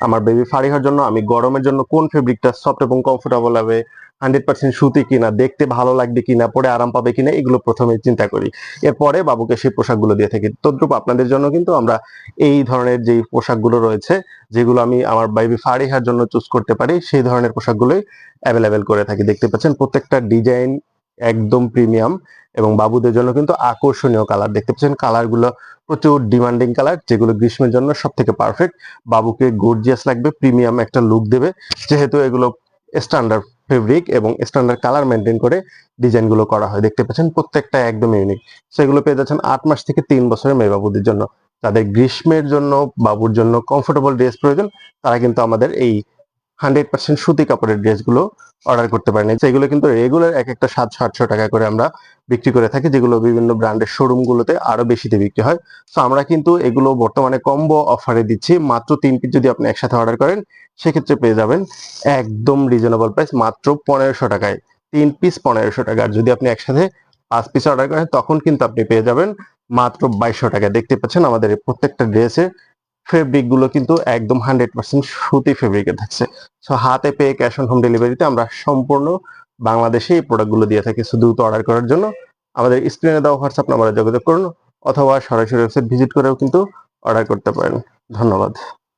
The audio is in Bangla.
আমার বেবি ফারিহার জন্য আমি গরমের জন্য কোন ফেব্রিকটা সফট এবং কমফোর্টেবল হবে, 100% সুতি কিনা, দেখতে ভালো লাগবে কিনা, পরে আরাম পাবে কিনা, এগুলো প্রথমে চিন্তা করি। এরপরে বাবুকে সেই পোশাকগুলো দিয়ে থাকি। তদ্রুপ আপনাদের জন্য কিন্তু আমরা এই ধরনের যে পোশাকগুলো রয়েছে, যেগুলো আমি আমার বেবি ফারিহার জন্য চুজ করতে পারি, সেই ধরনের পোশাকগুলোই অ্যাভেলেবেল করে থাকি। দেখতে পাচ্ছেন প্রত্যেকটা ডিজাইন একদম প্রিমিয়াম এবং বাবুদের জন্য কিন্তু আকর্ষণীয় কালার। দেখতে পাচ্ছেন কালারগুলো প্রচুর ডিমান্ডিং কালার, যেগুলো গ্রীষ্মের জন্য সব থেকে পারফেক্ট। বাবুকে গর্জিয়াস লাগবে, প্রিমিয়াম একটা লুক দেবে, যেহেতু এগুলো স্ট্যান্ডার্ড ফেব্রিক এবং স্ট্যান্ডার্ড কালার মেনটেন করে ডিজাইনগুলো করা হয়। দেখতে পাচ্ছেন প্রত্যেকটা একদম ইউনিক। সেগুলো পেয়ে যাচ্ছেন 8 মাস থেকে 3 বছরের মেয়ে বাবুদের জন্য। যাদের গ্রীষ্মের জন্য বাবুর জন্য কমফোর্টেবল ড্রেস প্রয়োজন, তারা কিন্তু আমাদের এই 100% সুতি কাপড়ের ড্রেসগুলো অর্ডার করতে পারেন। সেগুলো কিন্তু রেগুলার এক একটা 700-800 টাকা করে আমরা বিক্রি করে থাকি, যেগুলো বিভিন্ন ব্র্যান্ডের শোরুম গুলোতে আরো বেশিতে বিক্রি হয়। তো আমরা কিন্তু এগুলো বর্তমানে কম্বো অফারে দিচ্ছি। মাত্র 3 পিস যদি আপনি একসাথে অর্ডার করেন, সেক্ষেত্রে পেয়ে যাবেন একদম রিজনেবল প্রাইস, মাত্র 1500 টাকায় 3 পিস 1500 টাকা। আর যদি আপনি একসাথে 5 পিস অর্ডার করেন, তখন কিন্তু আপনি পেয়ে যাবেন মাত্র 2200 টাকা। দেখতে পাচ্ছেন আমাদের এই প্রত্যেকটা ড্রেসের ফেব্রিক গুলো কিন্তু একদম 100% সুতি ফেব্রিকের থাকছে। সো হাতে পেয়ে ক্যাশ অন হোম ডেলিভারিতে আমরা সম্পূর্ণ বাংলাদেশে এই প্রোডাক্টগুলো দিয়ে থাকি। শুধু অর্ডার করার জন্য আমাদের স্ক্রিনে দেওয়া হোয়াটসঅ্যাপ নাম্বারে যোগাযোগ করুন, অথবা সরাসরি ওয়েবসাইট ভিজিট করেও কিন্তু অর্ডার করতে পারেন। ধন্যবাদ।